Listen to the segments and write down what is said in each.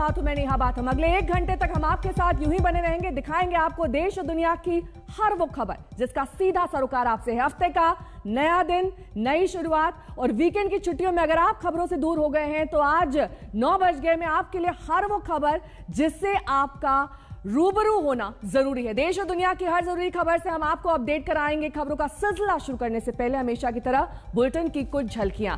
साथ हूं मैं नेहा बाथम। अगले 1 घंटे तक हम आपके साथ यूं ही बने रहेंगे, दिखाएंगे आपको देश और दुनिया की हर वो खबर जिसका सीधा सरोकार आपसे है। हफ्ते का नया दिन, नई शुरुआत और वीकेंड की छुट्टियों में अगर आप खबरों से दूर हो गए हैं तो आज 9 बज गए में आपके लिए हर वो खबर जिससे आपका रूबरू होना जरूरी है। देश और दुनिया की हर जरूरी खबर से हम आपको अपडेट कराएंगे। खबरों का सिलसिला शुरू करने से पहले हमेशा की तरह बुलेटिन की कुछ झलकियां।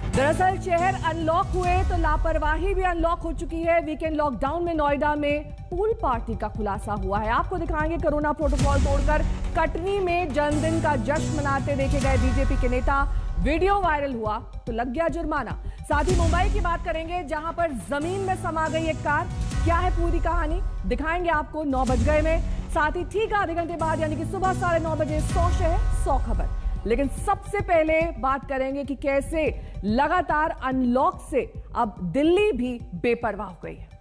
दरअसल शहर अनलॉक हुए तो लापरवाही भी अनलॉक हो चुकी है। वीकेंड लॉकडाउन में नोएडा में पूल पार्टी का खुलासा हुआ है। आपको दिखाएंगे कोरोना प्रोटोकॉल तोड़कर कटनी में जन्मदिन का जश्न मनाते देखे गए बीजेपी के नेता। वीडियो वायरल हुआ तो लग गया जुर्माना। साथ ही मुंबई की बात करेंगे जहां पर जमीन में समा गई एक कार। क्या है पूरी कहानी, दिखाएंगे आपको 9 बज गए में। साथ ही ठीक आधे घंटे बाद यानी कि सुबह 9:30 बजे 100 शहर 100 खबर। लेकिन सबसे पहले बात करेंगे कि कैसे लगातार अनलॉक से अब दिल्ली भी बेपरवाह हो गई है।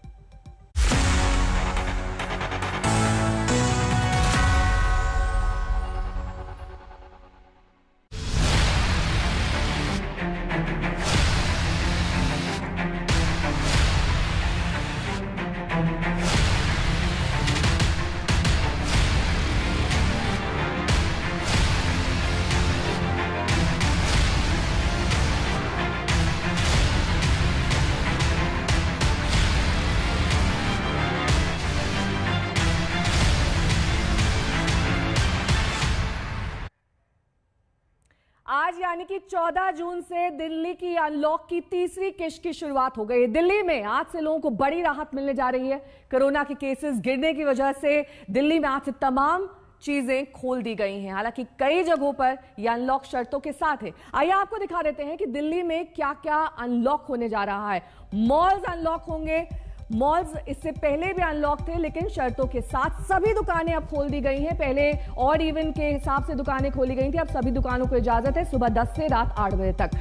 आज यानी कि 14 जून से दिल्ली की अनलॉक की तीसरी किश्त की शुरुआत हो गई है। दिल्ली में आज से लोगों को बड़ी राहत मिलने जा रही है। कोरोना के केसेस गिरने की वजह से दिल्ली में आज से तमाम चीजें खोल दी गई हैं। हालांकि कई जगहों पर यह अनलॉक शर्तों के साथ है। आइए आपको दिखा देते हैं कि दिल्ली में क्या क्या अनलॉक होने जा रहा है। मॉल्स अनलॉक होंगे। मॉल्स इससे पहले भी अनलॉक थे लेकिन शर्तों के साथ। सभी दुकानें अब खोल दी गई हैं। पहले ऑड इवन के हिसाब से दुकानें खोली गई थी, अब सभी दुकानों को इजाजत है सुबह 10 से रात 8 बजे तक।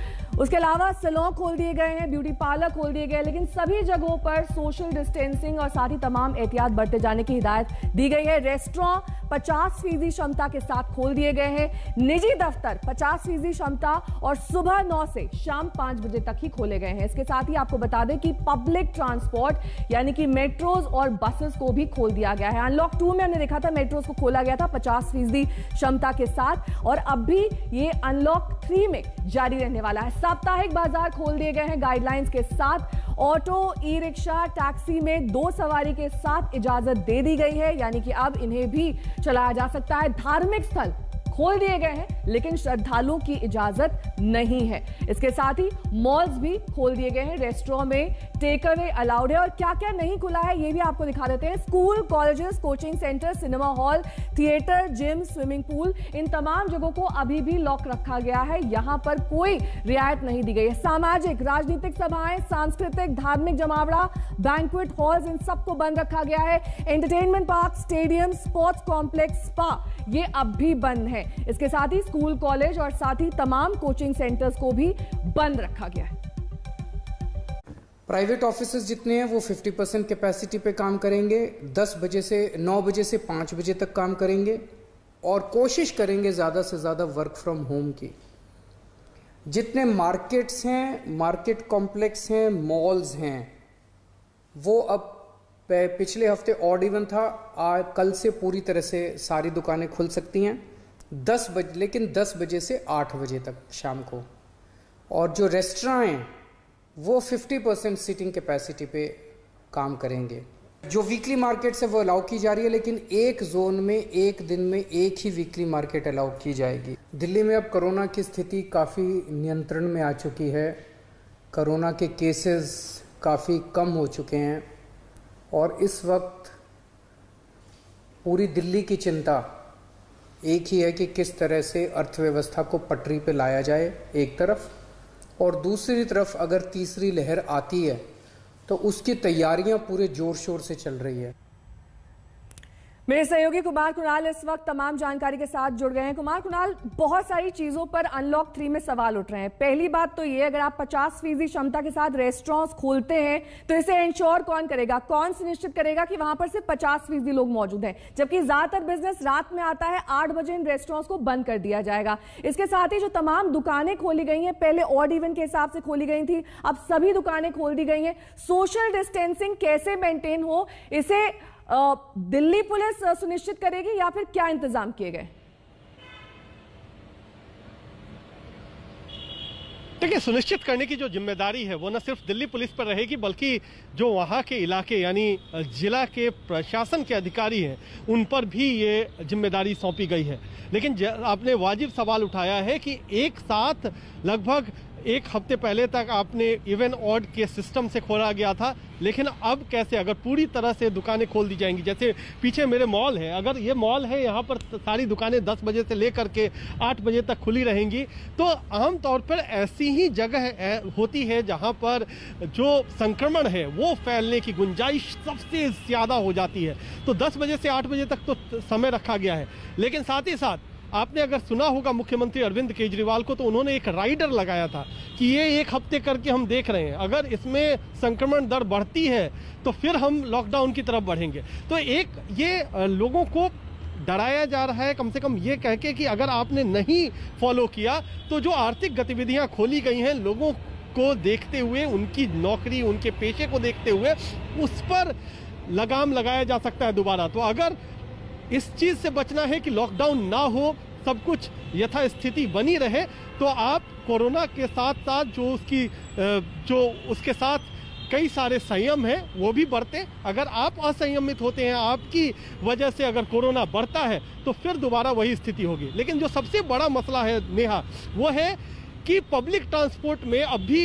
उसके अलावा सैलून खोल दिए गए हैं, ब्यूटी पार्लर खोल दिए गए, लेकिन सभी जगहों पर सोशल डिस्टेंसिंग और साथ ही तमाम एहतियात बरते जाने की हिदायत दी गई है। रेस्टोरेंट 50% क्षमता के साथ खोल दिए गए हैं। निजी दफ्तर 50% क्षमता और सुबह 9 से शाम 5 बजे तक ही खोले गए हैं। इसके साथ ही आपको बता दें कि पब्लिक ट्रांसपोर्ट यानी कि मेट्रोज और बसेस को भी खोल दिया गया है। अनलॉक 2 में हमने देखा था मेट्रोज को खोला गया था 50% क्षमता के साथ और अब भी ये अनलॉक 3 में जारी रहने वाला है। साप्ताहिक बाजार खोल दिए गए हैं गाइडलाइंस के साथ। ऑटो, ई रिक्शा, टैक्सी में 2 सवारी के साथ इजाजत दे दी गई है, यानी कि अब इन्हें भी चलाया जा सकता है। धार्मिक स्थल खोल दिए गए हैं लेकिन श्रद्धालुओं की इजाजत नहीं है। इसके साथ ही मॉल्स भी खोल दिए गए हैं। रेस्टोरेंट में टेक अवे अलाउड है और क्या क्या नहीं खुला है ये भी आपको दिखा देते हैं। School, colleges, coaching centre, cinema hall, theatre, gym, swimming pool, इन तमाम जगहों को अभी भी लॉक रखा गया है। यहां पर कोई रियायत नहीं दी गई है। सामाजिक, राजनीतिक सभाएं, सांस्कृतिक, धार्मिक जमावड़ा, बैंक्वेट हॉल्स, इन सबको बंद रखा गया है। Entertainment park, stadium, sports complex, spa ये अब भी बंद है। इसके साथ ही स्कूल, कॉलेज और साथ ही तमाम कोचिंग सेंटर्स को भी बंद रखा गया है। प्राइवेट ऑफिसेज जितने हैं वो 50% कैपेसिटी पे काम करेंगे। 9 बजे से 5 बजे तक काम करेंगे और कोशिश करेंगे ज़्यादा से ज़्यादा वर्क फ्रॉम होम की। जितने मार्केट्स हैं, मार्केट कॉम्प्लेक्स हैं, मॉल्स हैं, वो अब पिछले हफ्ते ऑड इवन था, कल से पूरी तरह से सारी दुकानें खुल सकती हैं 10 बजे, लेकिन 10 बजे से 8 बजे तक शाम को। और जो रेस्टोरेंट हैं वो 50% सीटिंग कैपेसिटी पे काम करेंगे। जो वीकली मार्केट्स है वो अलाउ की जा रही है, लेकिन एक जोन में एक दिन में एक ही वीकली मार्केट अलाउ की जाएगी। दिल्ली में अब कोरोना की स्थिति काफ़ी नियंत्रण में आ चुकी है। कोरोना के केसेस काफ़ी कम हो चुके हैं और इस वक्त पूरी दिल्ली की चिंता एक ही है कि किस तरह से अर्थव्यवस्था को पटरी पे लाया जाए एक तरफ, और दूसरी तरफ अगर तीसरी लहर आती है तो उसकी तैयारियां पूरे जोर शोर से चल रही है। मेरे सहयोगी कुमार कुणाल इस वक्त तमाम जानकारी के साथ जुड़ गए हैं। कुमार कुणाल, बहुत सारी चीजों पर अनलॉक 3 में सवाल उठ रहे हैं। पहली बात तो ये, अगर आप 50% क्षमता के साथ रेस्टोरेंट्स खोलते हैं तो इसे इंश्योर कौन करेगा, कौन सुनिश्चित करेगा कि वहां पर सिर्फ 50% लोग मौजूद हैं, जबकि ज्यादातर बिजनेस रात में आता है, 8 बजे इन रेस्टोरेंट्स को बंद कर दिया जाएगा। इसके साथ ही जो तमाम दुकानें खोली गई हैं, पहले ऑड इवन के हिसाब से खोली गई थी, अब सभी दुकानें खोल दी गई हैं। सोशल डिस्टेंसिंग कैसे मेंटेन हो, इसे दिल्ली पुलिस सुनिश्चित करेगी या फिर क्या इंतजाम किए गए? देखिए, सुनिश्चित करने की जो जिम्मेदारी है वो न सिर्फ दिल्ली पुलिस पर रहेगी, बल्कि जो वहाँ के इलाके यानी जिला के प्रशासन के अधिकारी हैं उन पर भी ये जिम्मेदारी सौंपी गई है। लेकिन आपने वाजिब सवाल उठाया है कि एक साथ लगभग 1 हफ्ते पहले तक आपने इवन ऑड के सिस्टम से खोला गया था, लेकिन अब कैसे, अगर पूरी तरह से दुकानें खोल दी जाएंगी, जैसे पीछे मेरे मॉल है, अगर ये मॉल है यहाँ पर सारी दुकानें 10 बजे से लेकर के 8 बजे तक खुली रहेंगी, तो आमतौर पर ऐसी ही जगह होती है जहाँ पर जो संक्रमण है वो फैलने की गुंजाइश सबसे ज़्यादा हो जाती है। तो 10 बजे से 8 बजे तक तो समय रखा गया है, लेकिन साथ ही साथ आपने अगर सुना होगा मुख्यमंत्री अरविंद केजरीवाल को, तो उन्होंने एक राइडर लगाया था कि ये 1 हफ्ते करके हम देख रहे हैं, अगर इसमें संक्रमण दर बढ़ती है तो फिर हम लॉकडाउन की तरफ बढ़ेंगे। तो एक ये लोगों को डराया जा रहा है, कम से कम ये कह के कि अगर आपने नहीं फॉलो किया तो जो आर्थिक गतिविधियां खोली गई हैं, लोगों को देखते हुए, उनकी नौकरी, उनके पेशे को देखते हुए उस पर लगाम लगाया जा सकता है दोबारा। तो अगर इस चीज से बचना है कि लॉकडाउन ना हो, सब कुछ यथास्थिति बनी रहे, तो आप कोरोना के साथ साथ जो उसके साथ कई सारे संयम हैं वो भी बरतें। अगर आप असंयमित होते हैं, आपकी वजह से अगर कोरोना बढ़ता है, तो फिर दोबारा वही स्थिति होगी। लेकिन जो सबसे बड़ा मसला है नेहा, वो है कि पब्लिक ट्रांसपोर्ट में अभी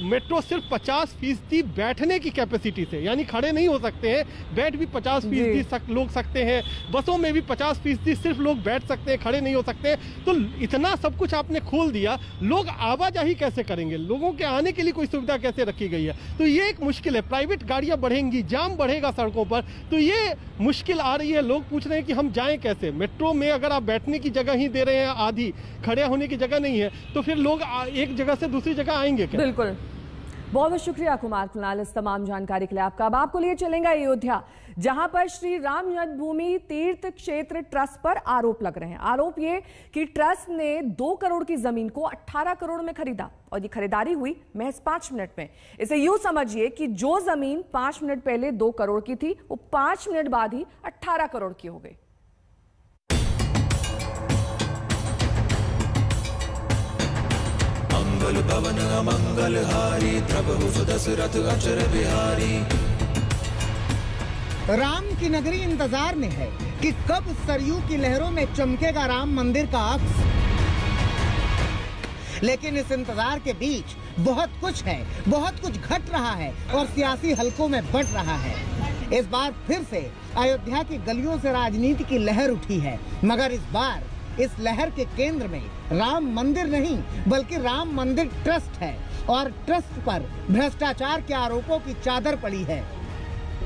मेट्रो सिर्फ 50% बैठने की कैपेसिटी से, यानी खड़े नहीं हो सकते हैं, बैठ भी 50% लोग सकते हैं। बसों में भी 50% सिर्फ लोग बैठ सकते हैं, खड़े नहीं हो सकते हैं। तो इतना सब कुछ आपने खोल दिया, लोग आवाजाही कैसे करेंगे, लोगों के आने के लिए कोई सुविधा कैसे रखी गई है? तो ये एक मुश्किल है। प्राइवेट गाड़ियां बढ़ेंगी, जाम बढ़ेगा सड़कों पर, तो ये मुश्किल आ रही है। लोग पूछ रहे हैं कि हम जाएं कैसे। मेट्रो में अगर आप बैठने की जगह ही दे रहे हैं, आधी खड़े होने की जगह नहीं है, तो फिर लोग एक जगह से दूसरी जगह आएंगे क्या? बिल्कुल, बहुत बहुत शुक्रिया कुमार कुणाल इस तमाम जानकारी के लिए आपका। अब आपको लिए चलेंगे अयोध्या, जहां पर श्री राम जन्मभूमि तीर्थ क्षेत्र ट्रस्ट पर आरोप लग रहे हैं। आरोप ये कि ट्रस्ट ने 2 करोड़ की जमीन को 18 करोड़ में खरीदा, और ये खरीदारी हुई महज 5 मिनट में। इसे यूं समझिए कि जो जमीन 5 मिनट पहले 2 करोड़ की थी, वो 5 मिनट बाद ही 18 करोड़ की हो गई। मंगल भवन अमंगल हारी, प्रभु सुदशरथ अचर बिहारी। राम की नगरी इंतजार में है कि कब सरयू की लहरों में चमकेगा राम मंदिर का अक्स। लेकिन इस इंतजार के बीच बहुत कुछ है, बहुत कुछ घट रहा है और सियासी हलकों में बढ़ रहा है। इस बार फिर से अयोध्या की गलियों से राजनीति की लहर उठी है, मगर इस बार इस लहर के केंद्र में राम मंदिर नहीं बल्कि राम मंदिर ट्रस्ट है, और ट्रस्ट पर भ्रष्टाचार के आरोपों की चादर पड़ी है।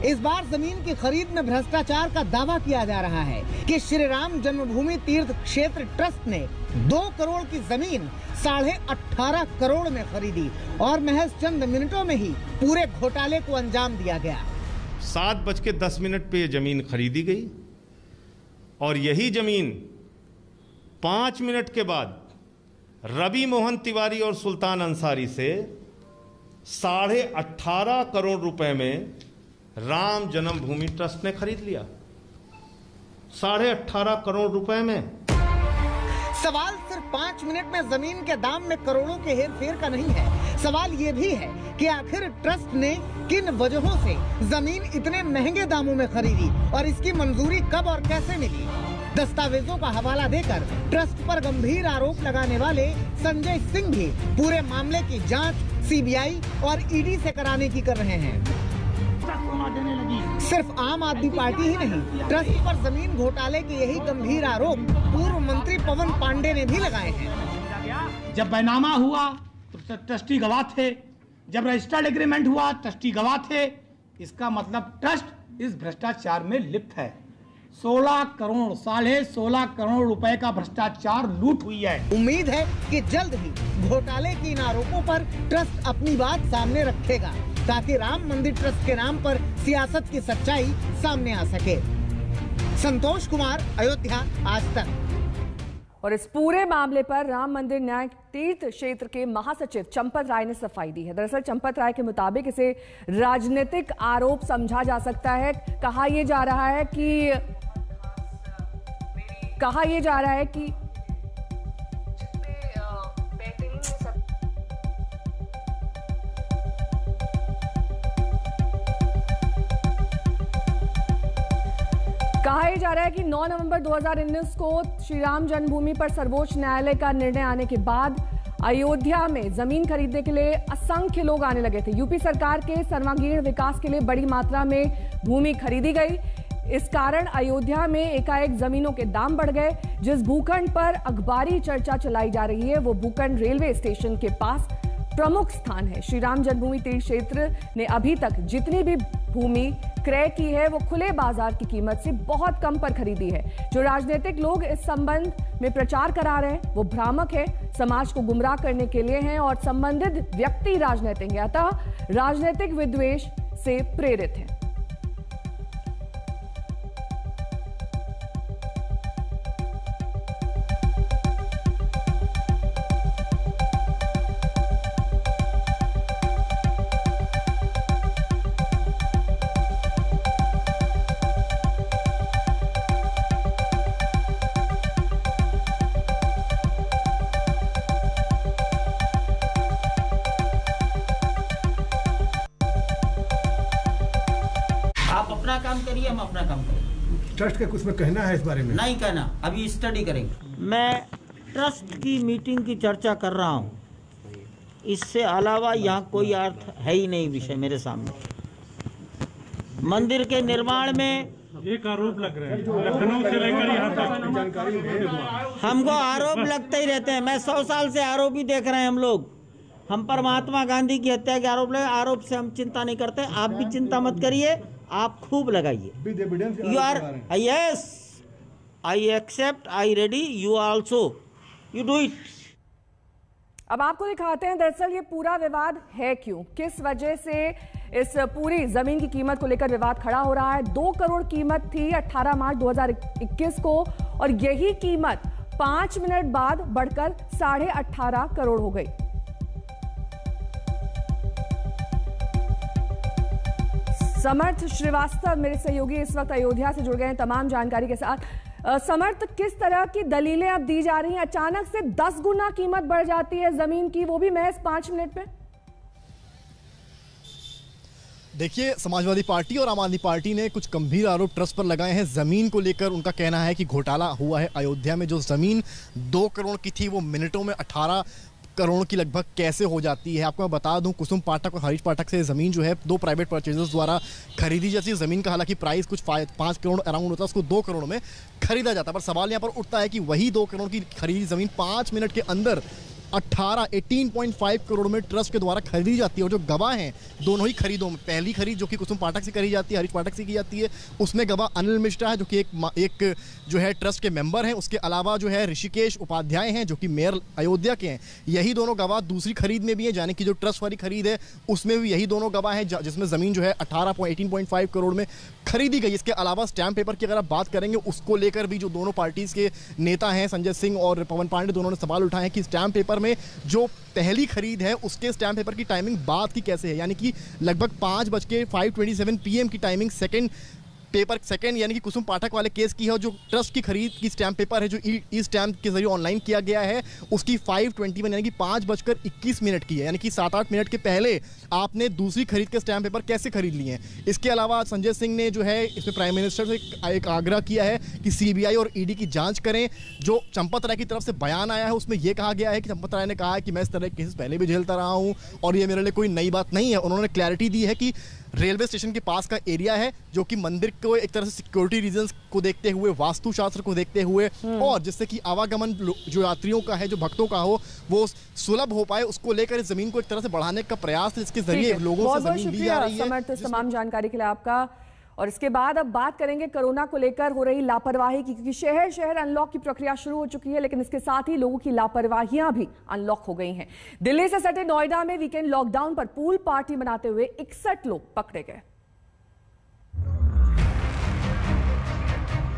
इस बार जमीन की खरीद में भ्रष्टाचार का दावा किया जा रहा है कि श्री राम जन्मभूमि तीर्थ क्षेत्र ट्रस्ट ने 2 करोड़ की जमीन 18.5 करोड़ में खरीदी, और महज चंद मिनटों में ही पूरे घोटाले को अंजाम दिया गया। 7:10 पे जमीन खरीदी गई, और यही जमीन 5 मिनट के बाद रवि मोहन तिवारी और सुल्तान अंसारी से 18.5 करोड़ रुपए में राम जन्मभूमि ट्रस्ट ने खरीद लिया। 18.5 करोड़ रुपए में। सवाल सिर्फ 5 मिनट में जमीन के दाम में करोड़ों के हेरफेर का नहीं है, सवाल ये भी है कि आखिर ट्रस्ट ने किन वजहों से जमीन इतने महंगे दामों में खरीदी और इसकी मंजूरी कब और कैसे मिली। दस्तावेजों का हवाला देकर ट्रस्ट पर गंभीर आरोप लगाने वाले संजय सिंह भी पूरे मामले की जांच सीबीआई और ईडी से कराने की कर रहे हैं। सिर्फ आम आदमी पार्टी ही नहीं, ट्रस्ट पर जमीन घोटाले के यही गंभीर आरोप पूर्व मंत्री पवन पांडे ने भी लगाए हैं। जब बैनामा हुआ तो ट्रस्टी गवाह थे, जब रजिस्टर्ड एग्रीमेंट हुआ ट्रस्टी गवाह थे। इसका मतलब ट्रस्ट इस भ्रष्टाचार में लिप्त है। 16 करोड़ 16.5 करोड़ रुपए का भ्रष्टाचार लूट हुई है। उम्मीद है कि जल्द ही घोटाले के इन आरोपों पर ट्रस्ट अपनी बात सामने रखेगा ताकि राम मंदिर ट्रस्ट के नाम पर सियासत की सच्चाई सामने आ सके। संतोष कुमार, अयोध्या, आज तक। और इस पूरे मामले पर राम मंदिर न्याय तीर्थ क्षेत्र के महासचिव चंपत राय ने सफाई दी है। दरअसल चंपत राय के मुताबिक इसे राजनीतिक आरोप समझा जा सकता है। कहा यह जा रहा है कि कहा यह जा रहा है कि 9 नवंबर 2019 को श्री राम जन्मभूमि पर सर्वोच्च न्यायालय का निर्णय आने के बाद अयोध्या में जमीन खरीदने के लिए असंख्य लोग आने लगे थे। यूपी सरकार के सर्वांगीण विकास के लिए बड़ी मात्रा में भूमि खरीदी गई। इस कारण अयोध्या में एकाएक जमीनों के दाम बढ़ गए। जिस भूखंड पर अखबारी चर्चा चलाई जा रही है वो भूखंड रेलवे स्टेशन के पास प्रमुख स्थान है। श्री राम जन्मभूमि तीर्थ क्षेत्र ने अभी तक जितनी भी भूमि क्रय की है वो खुले बाजार की कीमत से बहुत कम पर खरीदी है। जो राजनीतिक लोग इस संबंध में प्रचार करा रहे हैं वो भ्रामक है, समाज को गुमराह करने के लिए हैं और संबंधित व्यक्ति राजनीतिक हैं, अतः राजनीतिक विद्वेष से प्रेरित हैं। काम करिए, हम अपना काम करेंगे। ट्रस्ट का कुछ में कहना है इस बारे में? नहीं कहना, अभी स्टडी करेंगे। मैं ट्रस्ट की मीटिंग की चर्चा कर रहा हूँ, इससे अलावा यहाँ कोई अर्थ है ही नहीं विषय मेरे सामने। मंदिर के निर्माण में एक आरोप लग रहा है लखनऊ से लेकर यहाँ तक जानकारी हमको आरोप लगते ही रहते हैं। मैं 100 साल से आरोप ही देख रहे हैं हम लोग। हम पर महात्मा गांधी की हत्या के आरोप लगे, आरोप से हम चिंता नहीं करते। आप भी चिंता मत करिए, आप खूब लगाइए। You are yes, I accept, I ready, you also, you do it. अब आपको दिखाते हैं दरअसल ये पूरा विवाद है क्यों, किस वजह से इस पूरी जमीन की कीमत को लेकर विवाद खड़ा हो रहा है। 2 करोड़ कीमत थी 18 मार्च 2021 को और यही कीमत 5 मिनट बाद बढ़कर 18.5 करोड़ हो गई। समर्थ श्रीवास्तव मेरे सहयोगी इस वक्त अयोध्या से जुड़ गए हैं तमाम जानकारी के साथ। समर्थ, किस तरह की दलीलें अब दी जा रही हैं? अचानक से 10 गुना कीमत बढ़ जाती है जमीन की, वो भी महज 5 मिनट में। देखिए, समाजवादी पार्टी और आम आदमी पार्टी ने कुछ गंभीर आरोप ट्रस्ट पर लगाए हैं जमीन को लेकर। उनका कहना है कि घोटाला हुआ है अयोध्या में। जो जमीन 2 करोड़ की थी वो मिनटों में 18 करोड़ की लगभग कैसे हो जाती है। आपको मैं बता दूं, कुसुम पाठक और हरीश पाठक से ज़मीन जो है 2 प्राइवेट परचेजर्स द्वारा खरीदी जाती है। ज़मीन का हालांकि प्राइस कुछ 5 करोड़ अराउंड होता है, उसको 2 करोड़ में खरीदा जाता है। पर सवाल यहाँ पर उठता है कि वही 2 करोड़ की खरीदी ज़मीन 5 मिनट के अंदर 18.5 करोड़ में ट्रस्ट के द्वारा खरीदी जाती है। और जो गवाह हैं दोनों ही खरीदों में, पहली खरीद जो कि कुसुम पाठक से करी जाती है, हरीश पाठक से की जाती है, उसमें गवाह अनिल मिश्रा है जो कि एक जो है ट्रस्ट के मेंबर हैं। उसके अलावा जो है ऋषिकेश उपाध्याय हैं जो कि मेयर अयोध्या के हैं। यही दोनों गवाह दूसरी खरीद में भी हैं, यानी कि जो ट्रस्ट वाली खरीद है उसमें भी यही दोनों गवाह हैं, जिसमें ज़मीन जो है 18.5 करोड़ में खरीदी गई। इसके अलावा स्टैम्प पेपर की अगर आप बात करेंगे, उसको लेकर भी जो दोनों पार्टीज के नेता हैं संजय सिंह और पवन पांडे, दोनों ने सवाल उठाए हैं कि स्टैम्प पेपर में जो पहली खरीद है उसके स्टैम्प पेपर की टाइमिंग बाद की कैसे है, यानी कि लगभग 5:27 PM की टाइमिंग सेकंड यानी कि कुसुम पाठक वाले केस की है। और जो ट्रस्ट की खरीद की स्टैम्प पेपर है जो ई स्टैम्प के जरिए ऑनलाइन किया गया है, उसकी 5:21 यानी कि 5:21 की है, यानी कि 7-8 मिनट के पहले आपने दूसरी खरीद के स्टैम्प पेपर कैसे खरीद लिए हैं। इसके अलावा संजय सिंह ने जो है इसमें प्राइम मिनिस्टर से एक आग्रह किया है कि CBI और ED की जांच करें। जो चंपत राय की तरफ से बयान आया है उसमें यह कहा गया है कि चंपत राय ने कहा है कि मैं इस तरह के केसेस पहले भी झेलता रहा हूं और ये मेरे लिए कोई नई बात नहीं है। उन्होंने क्लैरिटी दी है कि रेलवे स्टेशन के पास का एरिया है जो कि मंदिर को एक तरह से सिक्योरिटी रीजंस को देखते हुए, वास्तुशास्त्र को देखते हुए और जिससे कि आवागमन जो यात्रियों का है, जो भक्तों का हो, वो सुलभ हो पाए, उसको लेकर इस जमीन को एक तरह से बढ़ाने का प्रयास है, जिसके जरिए लोगों से जमीन ली जा रही है। समर्थ, तमाम जानकारी के लिए आपका। और इसके बाद अब बात करेंगे कोरोना को लेकर हो रही लापरवाही की, क्योंकि शहर शहर अनलॉक की प्रक्रिया शुरू हो चुकी है, लेकिन इसके साथ ही लोगों की लापरवाहियां भी अनलॉक हो गई हैं। दिल्ली से सटे नोएडा में वीकेंड लॉकडाउन पर पूल पार्टी मनाते हुए 61 लोग पकड़े गए।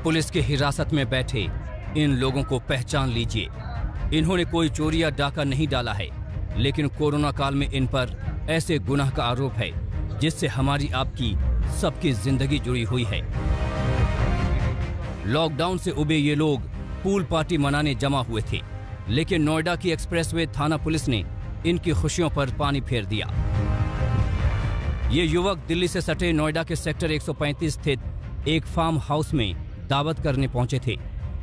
पुलिस की हिरासत में बैठे इन लोगों को पहचान लीजिए। इन्होंने कोई चोरी या डाका नहीं डाला है, लेकिन कोरोना काल में इन पर ऐसे गुनाह का आरोप है जिससे हमारी आपकी सबकी जिंदगी जुड़ी हुई है। लॉकडाउन से उबे ये लोग पूल पार्टी मनाने जमा हुए थे, लेकिन नोएडा की एक्सप्रेसवे थाना पुलिस ने इनकी खुशियों पर पानी फेर दिया। ये युवक दिल्ली से सटे नोएडा के सेक्टर 135 स्थित एक फार्म हाउस में दावत करने पहुंचे थे।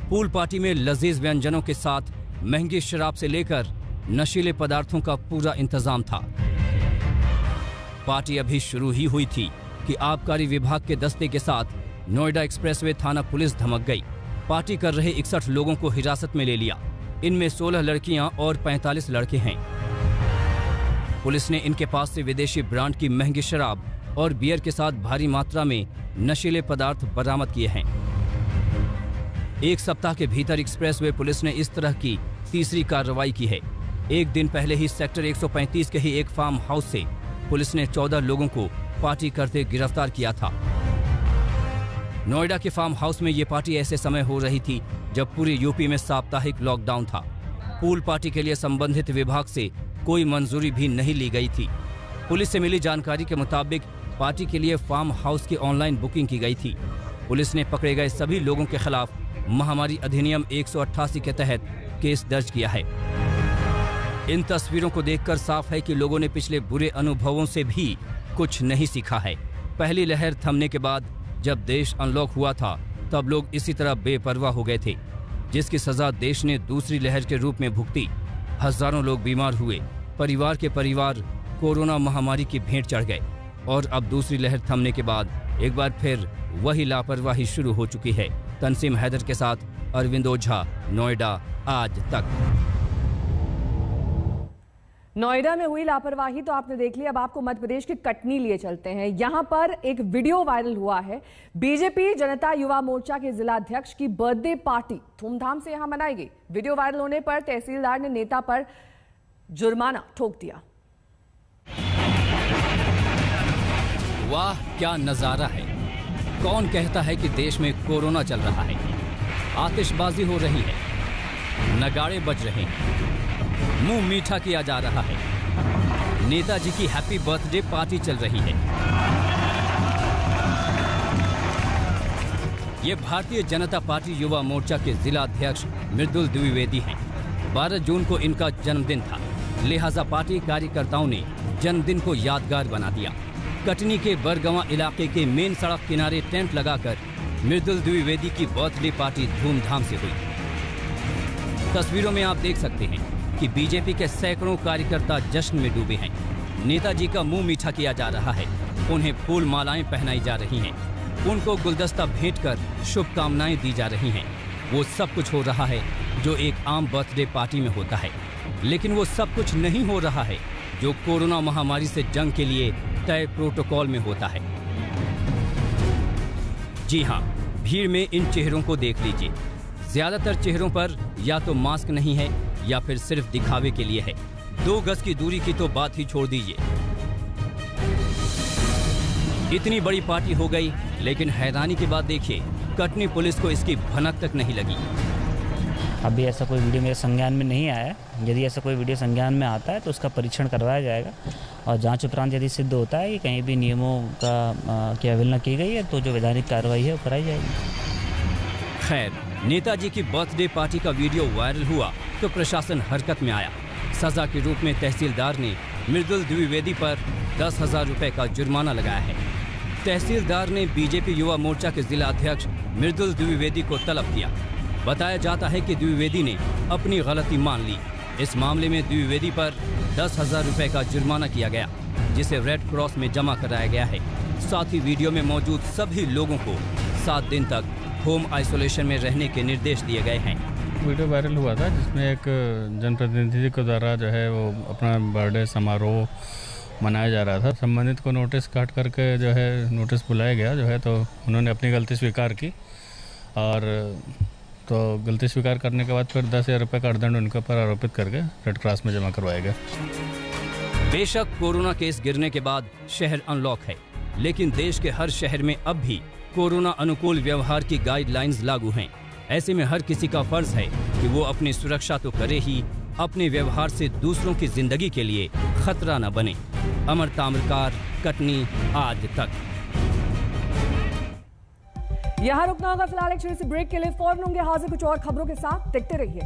पूल पार्टी में लजीज व्यंजनों के साथ महंगी शराब से लेकर नशीले पदार्थों का पूरा इंतजाम था। पार्टी अभी शुरू ही हुई थी कि आबकारी विभाग के दस्ते के साथ नोएडा एक्सप्रेसवे थाना पुलिस धमक गई। पार्टी कर रहे 61 लोगों को हिरासत में ले लिया। इनमें 16 लड़कियां और 45 लड़के हैं। पुलिस ने इनके पास से विदेशी ब्रांड की महंगी शराब और बियर के साथ भारी मात्रा में नशीले पदार्थ बरामद किए हैं। एक सप्ताह के भीतर एक्सप्रेसवे पुलिस ने इस तरह की तीसरी कार्रवाई की है। एक दिन पहले ही सेक्टर 135 के ही एक फार्म हाउस से पुलिस ने 14 लोगों को पार्टी करते गिरफ्तार किया था। नोएडा के फार्म हाउस में ये पार्टी ऐसे समय हो रही थी जब पूरे यूपी में साप्ताहिक लॉकडाउन था। पूल पार्टी के लिए संबंधित विभाग से कोई मंजूरी भी नहीं ली गई थी। पुलिस से मिली जानकारी के मुताबिक पार्टी के लिए फार्म हाउस की ऑनलाइन बुकिंग की गई थी। पुलिस ने पकड़े गए सभी लोगों के खिलाफ महामारी अधिनियम 188 के तहत केस दर्ज किया है। इन तस्वीरों को देखकर साफ है कि लोगों ने पिछले बुरे अनुभवों से भी कुछ नहीं सीखा है। पहली लहर थमने के बाद जब देश अनलॉक हुआ था, तब लोग इसी तरह बेपरवाह हो गए थे, जिसकी सजा देश ने दूसरी लहर के रूप में भुगती। हजारों लोग बीमार हुए, परिवार के परिवार कोरोना महामारी की भेंट चढ़ गए, और अब दूसरी लहर थमने के बाद एक बार फिर वही लापरवाही शुरू हो चुकी है। तंसीम हैदर के साथ अरविंद ओझा, नोएडा आज तक। नोएडा में हुई लापरवाही तो आपने देख ली। अब आपको मध्य प्रदेश के कटनी लिए चलते हैं। यहां पर एक वीडियो वायरल हुआ है। बीजेपी जनता युवा मोर्चा के जिला अध्यक्ष की बर्थडे पार्टी धूमधाम से यहां मनाई गई। वीडियो वायरल होने पर तहसीलदार ने नेता पर जुर्माना ठोक दिया। वाह, क्या नजारा है। कौन कहता है कि देश में कोरोना चल रहा है। आतिशबाजी हो रही है, नगाड़े बज रहे हैं, मुंह मीठा किया जा रहा है। नेताजी की हैप्पी बर्थडे पार्टी चल रही है। ये भारतीय जनता पार्टी युवा मोर्चा के जिला अध्यक्ष मृदुल द्विवेदी हैं। 12 जून को इनका जन्मदिन था, लिहाजा पार्टी कार्यकर्ताओं ने जन्मदिन को यादगार बना दिया। कटनी के बरगवां इलाके के मेन सड़क किनारे टेंट लगाकर मृदुल द्विवेदी की बर्थडे पार्टी धूमधाम से हुई। तस्वीरों में आप देख सकते हैं कि बीजेपी के सैकड़ों कार्यकर्ता जश्न में डूबे हैं। नेताजी का मुंह मीठा किया जा रहा है, उन्हें फूल मालाएं पहनाई जा रही हैं, उनको गुलदस्ता भेंट कर शुभकामनाएं दी जा रही हैं। वो सब कुछ हो रहा है जो एक आम बर्थडे पार्टी में होता है, लेकिन वो सब कुछ नहीं हो रहा है जो कोरोना महामारी से जंग के लिए तय प्रोटोकॉल में होता है। जी हाँ, भीड़ में इन चेहरों को देख लीजिए। ज्यादातर चेहरों पर या तो मास्क नहीं है या फिर सिर्फ दिखावे के लिए है। 2 गज की दूरी की तो बात ही छोड़ दीजिए। इतनी बड़ी पार्टी हो गई, लेकिन हैरानी की बात देखिए, कटनी पुलिस को इसकी भनक तक नहीं लगी। अभी ऐसा कोई वीडियो मेरे संज्ञान में नहीं आया है। यदि ऐसा कोई वीडियो संज्ञान में आता है तो उसका परीक्षण करवाया जाएगा, और जांच उपरांत यदि सिद्ध होता है कि कहीं भी नियमों की अवहेलना की गई है तो जो वैधानिक कार्रवाई है वो कराई जाएगी। खैर, नेताजी की बर्थडे पार्टी का वीडियो वायरल हुआ तो प्रशासन हरकत में आया। सजा के रूप में तहसीलदार ने मृदुल द्विवेदी पर 10,000 रुपए का जुर्माना लगाया है। तहसीलदार ने बीजेपी युवा मोर्चा के जिला अध्यक्ष मृदुल द्विवेदी को तलब किया। बताया जाता है कि द्विवेदी ने अपनी गलती मान ली। इस मामले में द्विवेदी पर 10,000 रुपए का जुर्माना किया गया, जिसे रेड क्रॉस में जमा कराया गया है। साथ ही वीडियो में मौजूद सभी लोगों को 7 दिन तक होम आइसोलेशन में रहने के निर्देश दिए गए हैं। वीडियो वायरल हुआ था जिसमें एक जनप्रतिनिधि के द्वारा जो है वो अपना बर्थडे समारोह मनाया जा रहा था। संबंधित को नोटिस काट करके जो है नोटिस बुलाया गया जो है, तो उन्होंने अपनी गलती स्वीकार की और तो गलती स्वीकार करने के बाद फिर 10,000 रुपये का अर्थदंड उनके ऊपर आरोपित करके रेड क्रॉस में जमा करवाया गया। बेशक कोरोना केस गिरने के बाद शहर अनलॉक है, लेकिन देश के हर शहर में अब भी कोरोना अनुकूल व्यवहार की गाइडलाइंस लागू हैं। ऐसे में हर किसी का फर्ज है कि वो अपनी सुरक्षा तो करे ही, अपने व्यवहार से दूसरों की जिंदगी के लिए खतरा न बने। अमर ताम्रकार, कटनी, आज तक। यहाँ रुकना होगा फिलहाल एक छोटी सी ब्रेक के लिए। फौरन होंगे हाजिर कुछ और खबरों के साथ, देखते रहिए।